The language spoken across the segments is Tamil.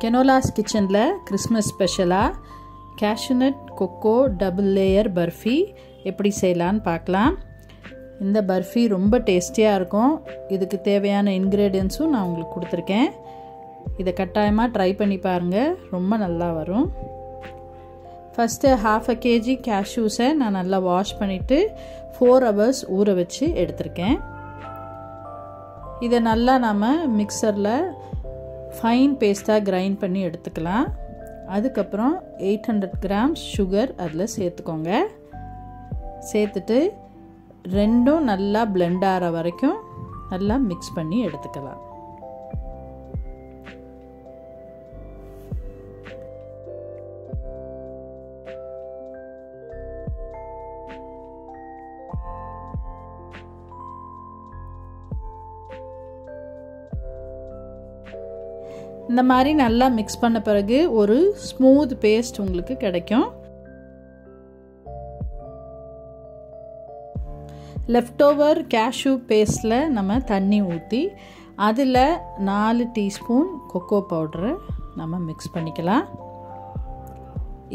கெனோலாஸ் கிச்சனில் கிறிஸ்மஸ் ஸ்பெஷலாக cashew nut cocoa double layer barfi எப்படி செய்யலான்னு பார்க்கலாம். இந்த பர்ஃபி ரொம்ப டேஸ்டியாக இருக்கும். இதுக்கு தேவையான இன்க்ரீடியன்ஸும் நான் உங்களுக்கு கொடுத்துருக்கேன். இதை கட்டாயமாக ட்ரை பண்ணி பாருங்கள், ரொம்ப நல்லா வரும். ஃபஸ்ட்டு 1/2 kg கேஷ்யூஸை நான் நல்லா வாஷ் பண்ணிவிட்டு 4 hours ஊற வச்சு எடுத்திருக்கேன். இதை நல்லா நம்ம மிக்சரில் ஃபைன் பேஸ்ட்டாக கிரைண்ட் பண்ணி எடுத்துக்கலாம். அதுக்கப்புறம் 800 grams சுகர் அதில் சேர்த்துக்கோங்க. சேர்த்துட்டு ரெண்டும் நல்லா பிளெண்ட் ஆகிற வரைக்கும் நல்லா மிக்ஸ் பண்ணி எடுத்துக்கலாம். இந்த மாதிரி நல்லா மிக்ஸ் பண்ண பிறகு ஒரு ஸ்மூத் பேஸ்ட் உங்களுக்கு கிடைக்கும். லெஃப்ட் ஓவர் கேஷ்யூ பேஸ்டில் நம்ம தண்ணி ஊற்றி அதில் 4 டீஸ்பூன் கொக்கோ பவுடரை நம்ம மிக்ஸ் பண்ணிக்கலாம்.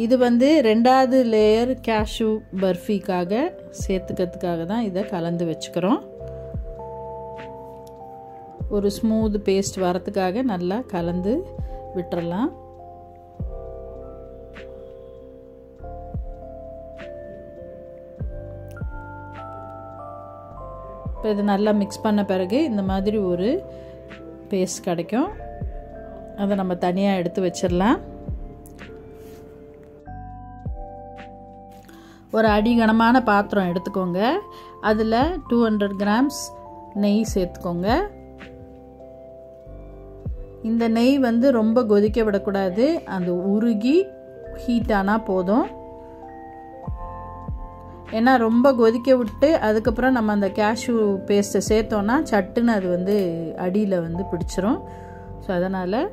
இது 2வது லேயர் கேஷ்யூ பர்ஃபிக்காக சேர்த்துக்கிறதுக்காக தான் இதை கலந்து வச்சுக்கிறோம். ஒரு ஸ்மூத் பேஸ்ட் வரத்துக்காக நல்லா கலந்து விட்டுறலாம். இப்போ இது நல்லா மிக்ஸ் பண்ண பிறகு இந்த மாதிரி ஒரு பேஸ்ட் கிடைக்கும். அதை நம்ம தனியாக எடுத்து வச்சிடலாம். ஒரு அடிகனமான பாத்திரம் எடுத்துக்கோங்க. அதில் 200 grams நெய் சேர்த்துக்கோங்க. இந்த நெய் ரொம்ப கொதிக்க விடக்கூடாது, அது உருகி ஹீட் ஆனால் போதும். ஏன்னா ரொம்ப கொதிக்க விட்டு அதுக்கப்புறம் நம்ம அந்த கேஷ்யூ பேஸ்ட்டை சேர்த்தோன்னா சட்டுன்னு அது அடியில் பிடிச்சிரும். ஸோ அதனால்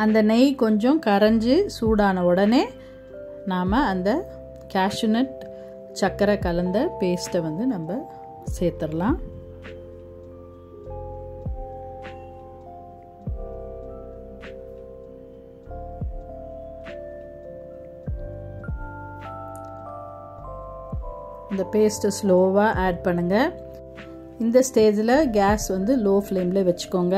அந்த நெய் கொஞ்சம் கரைஞ்சி சூடான உடனே நாம் அந்த கேஷ்யூநட் சர்க்கரை கலந்த பேஸ்ட்டை நம்ம சேர்த்துடலாம். இந்த பேஸ்ட்டை ஸ்லோவாக ஆட் பண்ணுங்கள். இந்த ஸ்டேஜில் கேஸ் லோ ஃப்ளேமில் வச்சுக்கோங்க.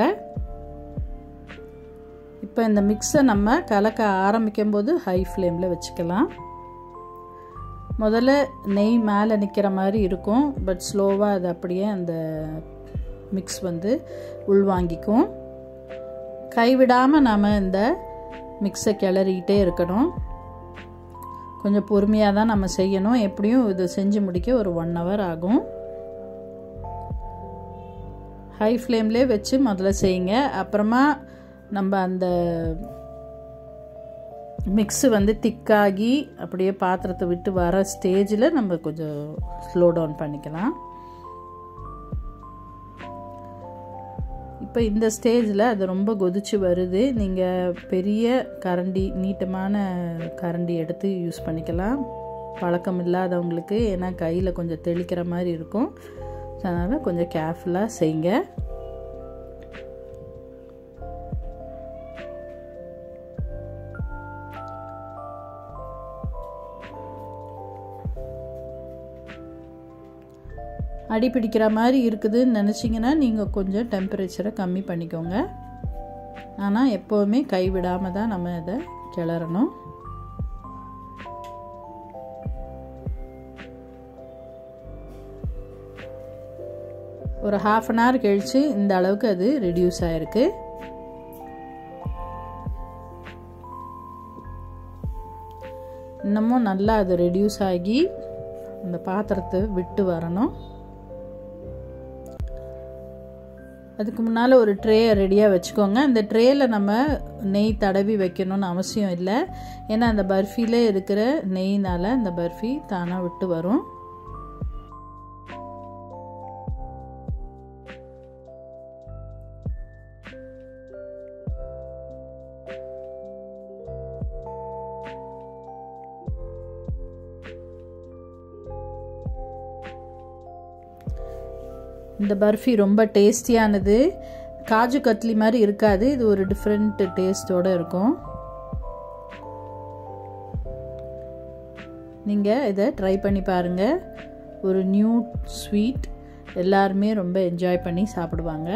இப்போ இந்த மிக்ஸை நம்ம கலக்க ஆரம்பிக்கும் போது ஹை ஃப்ளேமில் வச்சுக்கலாம். முதல்ல நெய் மேலே நிற்கிற மாதிரி இருக்கும், பட் ஸ்லோவாக அது அப்படியே அந்த மிக்ஸ் உள்வாங்கிக்கும். கைவிடாமல் நாம் இந்த மிக்ஸை கிளறிக்கிட்டே இருக்கணும். கொஞ்சம் பொறுமையாக தான் நம்ம செய்யணும். எப்படியும் இது செஞ்சு முடிக்க ஒரு 1 hour ஆகும். ஹை ஃப்ளேம்லேயே வச்சு முதல்ல செய்யுங்க. அப்புறமா நம்ம அந்த மிக்ஸு திக்காகி அப்படியே பாத்திரத்தை விட்டு வர ஸ்டேஜில் நம்ம கொஞ்சம் ஸ்லோ டவுன் பண்ணிக்கலாம். இப்போ இந்த ஸ்டேஜில் அது ரொம்ப கொதிச்சு வருது. நீங்கள் பெரிய கரண்டி, நீட்டமான கரண்டி எடுத்து யூஸ் பண்ணிக்கலாம், பழக்கம் இல்லாதவங்களுக்கு. ஏன்னா கையில் கொஞ்சம் தெளிக்கிற மாதிரி இருக்கும். அதனால் கொஞ்சம் கேர்ஃபுல்லாக செய்யுங்க. அடி பிடிக்கிற மாதிரி இருக்குதுன்னு நினச்சிங்கன்னா நீங்கள் கொஞ்சம் டெம்பரேச்சரை கம்மி பண்ணிக்கோங்க. ஆனால் எப்போவுமே கைவிடாமல் தான் நம்ம இதை கிளறணும். ஒரு 1/2 hour கழித்து இந்த அளவுக்கு அது ரெடியூஸ் ஆகிருக்கு. இன்னமும் நல்லா அது ரெடியூஸ் ஆகி அந்த பாத்திரத்தை விட்டு வரணும். அதுக்கு முன்னால் ஒரு ட்ரேயை ரெடியாக வச்சுக்கோங்க. அந்த ட்ரேயில் நம்ம நெய் தடவி வைக்கணும்னு அவசியம் இல்லை. ஏன்னா அந்த பர்ஃபியில் இருக்கிற நெய்னால் அந்த பர்ஃபி தானாக விட்டு வரும். இந்த பர்ஃபி ரொம்ப டேஸ்டியானது. காஜு கட்லி மாதிரி இருக்காது, இது ஒரு டிஃப்ரெண்ட் டேஸ்டோடு இருக்கும். நீங்கள் இதை ட்ரை பண்ணி பாருங்கள். ஒரு நியூ ஸ்வீட், எல்லாருமே ரொம்ப என்ஜாய் பண்ணி சாப்பிடுவாங்க.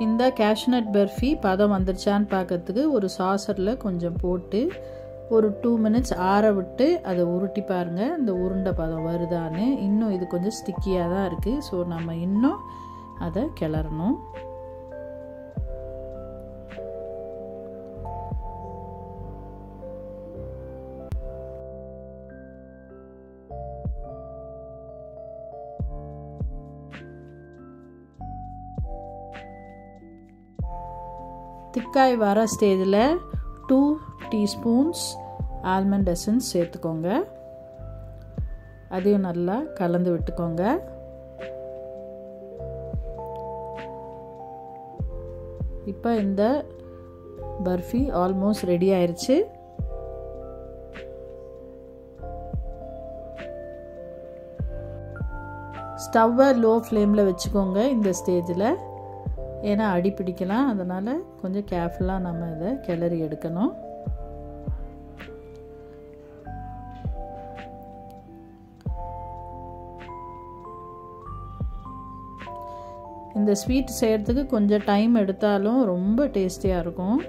இந்த கேஷ்நட் பர்ஃபி பதம் வந்துருச்சான்னு பார்க்கறதுக்கு ஒரு சாசரில் கொஞ்சம் போட்டு ஒரு 2 minutes ஆற விட்டு அதை உருட்டி பாருங்கள், இந்த உருண்டை பதம் வருதான்னு. இன்னும் இது கொஞ்சம் ஸ்டிக்கியாக தான் இருக்குது, ஸோ நம்ம இன்னும் அதை கிளறணும். திக்காய் வர ஸ்டேஜில் 2 teaspoons ஆல்மண்ட் எசன்ஸ் சேர்த்துக்கோங்க. அதையும் நல்லா கலந்து விட்டுக்கோங்க. இப்போ இந்த பர்ஃபி ஆல்மோஸ்ட் ரெடி ஆயிடுச்சு. ஸ்டவ்வை லோ ஃப்ளேமில் வச்சுக்கோங்க இந்த ஸ்டேஜில், ஏன்னா அடி பிடிக்கலாம். அதனால் கொஞ்சம் கேர்ஃபுல்லாக நம்ம இதை கிளறி எடுக்கணும். இந்த ஸ்வீட் செய்கிறதுக்கு கொஞ்சம் டைம் எடுத்தாலும் ரொம்ப டேஸ்டியாக இருக்கும்.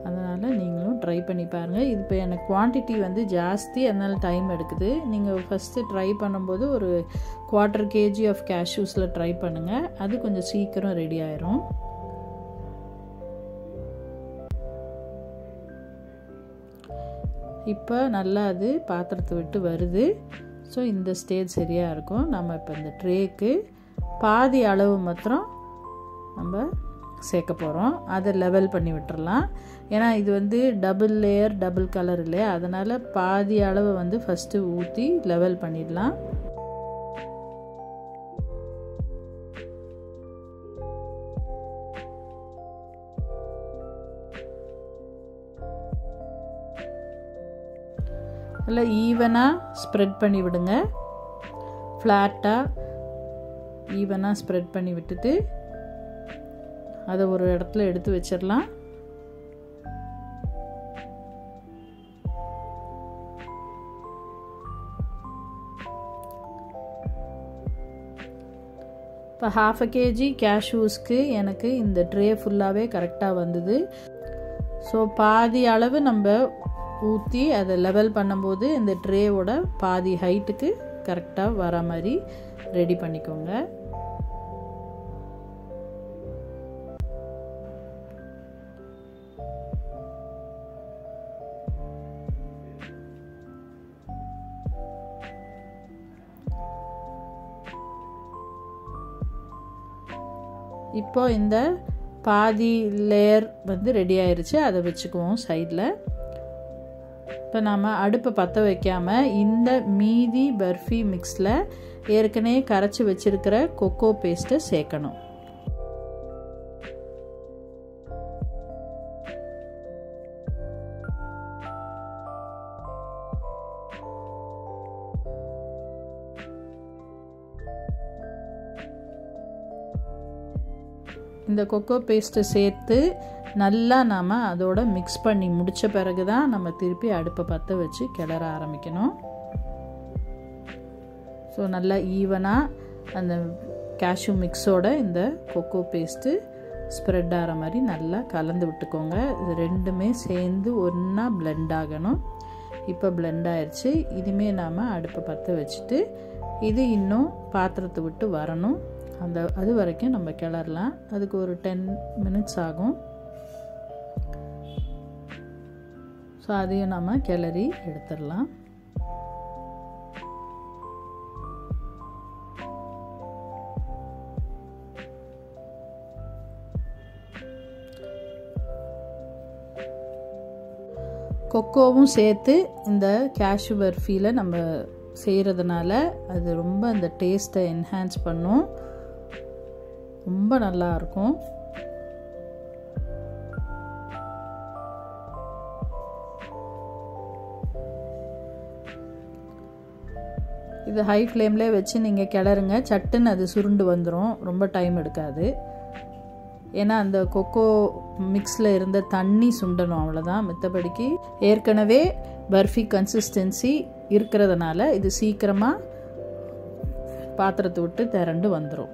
அதனால் நீங்களும் ட்ரை பண்ணி பாருங்கள். இது இப்போ எனக்கு குவான்டிட்டி வந்து ஜாஸ்தி, அதனால் டைம் எடுக்குது. நீங்கள் ஃபஸ்ட்டு ட்ரை பண்ணும்போது ஒரு 1/4 kg ஆஃப் கேஷ்யூஸில் ட்ரை பண்ணுங்கள், அது கொஞ்சம் சீக்கிரம் ரெடி ஆயிரும். இப்போ நல்லா அது பாத்திரத்தை விட்டு வருது. ஸோ இந்த ஸ்டேஜ் சரியாக இருக்கும். நம்ம இப்போ இந்த ட்ரேக்கு பாதி அளவு மாத்திரம் நம்ம சேர்க்க போகிறோம். அதை லெவல் பண்ணி விட்டுறலாம். ஏன்னா இது வந்து டபுள் லேயர் டபுள் கலர் இல்லையா, அதனால் பாதி அளவு வந்து ஃபஸ்ட்டு ஊற்றி லெவல் பண்ணிடலாம். நல்லா ஈவனாக ஸ்ப்ரெட் பண்ணி விடுங்க. ஃப்ளாட்டாக ஈவனாக ஸ்ப்ரெட் பண்ணி விட்டுட்டு அதை ஒரு இடத்துல எடுத்து வச்சிடலாம். இப்போ 1/2 kg கேஷ்யூஸ்க்கு எனக்கு இந்த ட்ரே ஃபுல்லாகவே கரெக்டாக வந்தது. ஸோ பாதி அளவு நம்ம ஊற்றி அதை லெவல் பண்ணும்போது இந்த ட்ரேவோட பாதி ஹைட்டுக்கு கரெக்டாக வர மாதிரி ரெடி பண்ணிக்கோங்க. இப்போ இந்த பாதி லேயர் வந்து ரெடி ஆயிடுச்சு, அதை வச்சுக்குவோம் சைடில். இப்போ நாம் அடுப்பை பற்ற வைக்காமல் இந்த மீதி பர்ஃபி மிக்ஸில் ஏற்கனவே கரைச்சி வச்சுருக்கிற கொக்கோ பேஸ்ட்டை சேர்க்கணும். இந்த கொக்கோ பேஸ்ட்டை சேர்த்து நல்லா நாம் அதோட மிக்ஸ் பண்ணி முடித்த பிறகு தான் நம்ம திருப்பி அடுப்பை பற்ற வச்சு கிளற ஆரம்பிக்கணும். ஸோ நல்லா ஈவனாக அந்த கேஷ்யூ மிக்ஸோட இந்த கொக்கோ பேஸ்ட்டு ஸ்ப்ரெட் ஆகிற மாதிரி நல்லா கலந்து விட்டுக்கோங்க. இது ரெண்டுமே சேர்ந்து ஒன்றா பிளெண்ட் ஆகணும். இப்போ பிளெண்ட் ஆயிடுச்சு. இதுமே நாம் அடுப்பை பற்ற வச்சுட்டு இது இன்னும் பாத்திரத்தை விட்டு வரணும். அது வரைக்கும் நம்ம கிளறலாம். அதுக்கு ஒரு 10 minutes ஆகும். ஸோ அதையும் நம்ம கிளறி எடுத்துடலாம். கொக்கோவும் சேர்த்து இந்த கேஷ்யூ பர்ஃபியில் நம்ம செய்கிறதுனால அது ரொம்ப அந்த டேஸ்ட்டை என்ஹான்ஸ் பண்ணும். ரொம்ப நல்லாயிருக்கும். இது ஹை ஃப்ளேம்லேயே வச்சு நீங்கள் கிளறுங்க. சட்டுன்னு அது சுருண்டு வந்துடும். ரொம்ப டைம் எடுக்காது. ஏன்னா அந்த கொக்கோ மிக்ஸில் இருந்த தண்ணி சுண்டணும், அவ்வளோதான். மற்றபடிக்கு ஏற்கனவே பர்ஃபி கன்சிஸ்டன்சி இருக்கிறதுனால இது சீக்கிரமாக பாத்திரத்தை விட்டு திரண்டு வந்துடும்.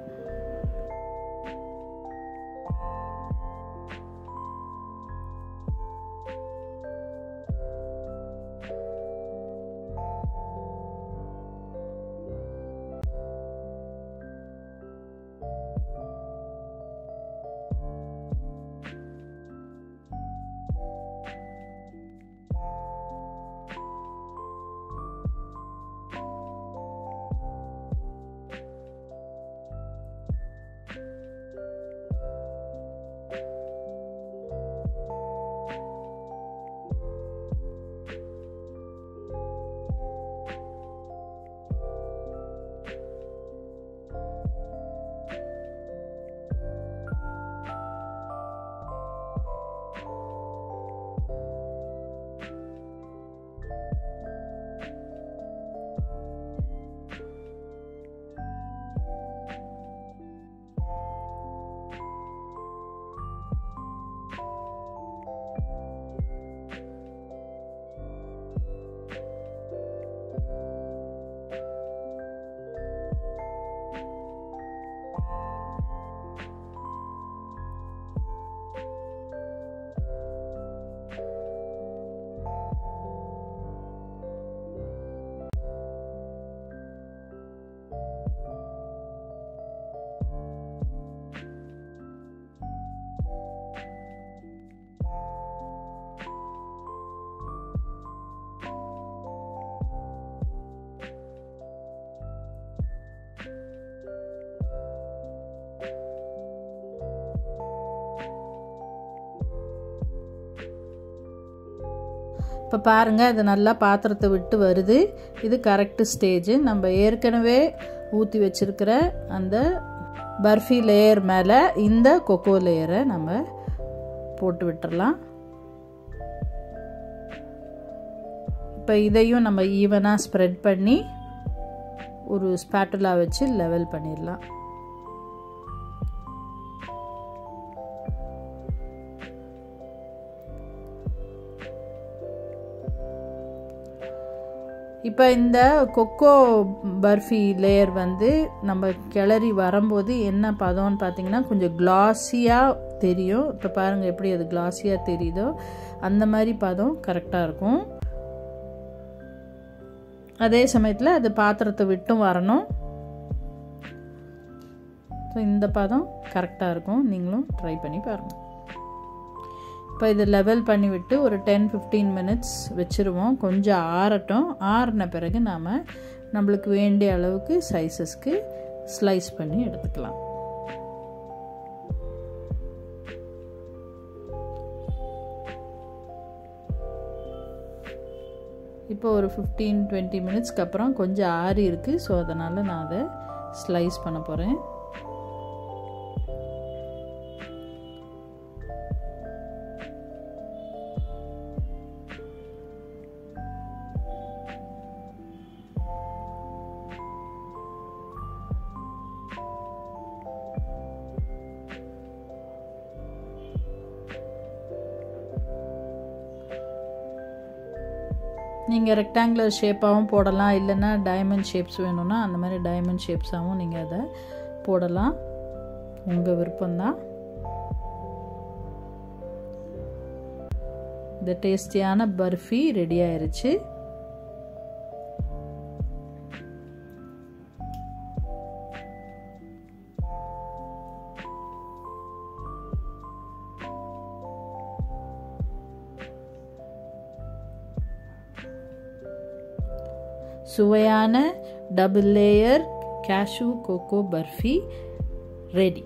இப்போ பாருங்கள், அது நல்லா பாத்திரத்தை விட்டு வருது. இது கரெக்டு ஸ்டேஜ். நம்ம ஏற்கனவே ஊற்றி வச்சுருக்கிற அந்த பர்ஃபி லேயர் மேலே இந்த கொக்கோ லேயரை நம்ம போட்டு விட்டுறலாம். இப்போ இதையும் நம்ம ஈவனாக ஸ்ப்ரெட் பண்ணி ஒரு ஸ்பேட்டுலா வச்சு லெவல் பண்ணிடலாம். இப்போ இந்த கொக்கோ பர்ஃபி லேயர் வந்து நம்ம கிளறி வரும்போது என்ன பதம்னு பார்த்தீங்கன்னா கொஞ்சம் கிளாஸியாக தெரியும். இப்போ பாருங்கள் எப்படி அது கிளாஸியாக தெரியுதோ அந்த மாதிரி பதம் கரெக்டாக இருக்கும். அதே சமயத்தில் அது பாத்திரத்தை விட்டும் வரணும். ஸோ இந்த பதம் கரெக்டாக இருக்கும். நீங்களும் ட்ரை பண்ணி பாருங்கள். இப்போ இது லெவல் பண்ணிவிட்டு ஒரு 10-15 minutes வச்சுருவோம். கொஞ்சம் ஆறட்டும். ஆறின பிறகு நாம் நம்மளுக்கு வேண்டிய அளவுக்கு சைஸஸ்க்கு ஸ்லைஸ் பண்ணி எடுத்துக்கலாம். இப்போ ஒரு 15-20 minutesக்கு அப்புறம் கொஞ்சம் ஆறி இருக்குது. ஸோ அதனால் நான் அதை ஸ்லைஸ் பண்ண போகிறேன். நீங்கள் ரெக்டாங்குலர் ஷேப்பாகவும் போடலாம், இல்லைன்னா டைமண்ட் ஷேப்ஸ் வேணும்னா அந்த மாதிரி டைமண்ட் ஷேப்ஸாகவும் நீங்கள் அதை போடலாம், உங்கள் விருப்பம்தான். இந்த டேஸ்டியான பர்ஃபி ரெடி ஆயிருச்சு. சுவையான double layer cashew cocoa barfi ready.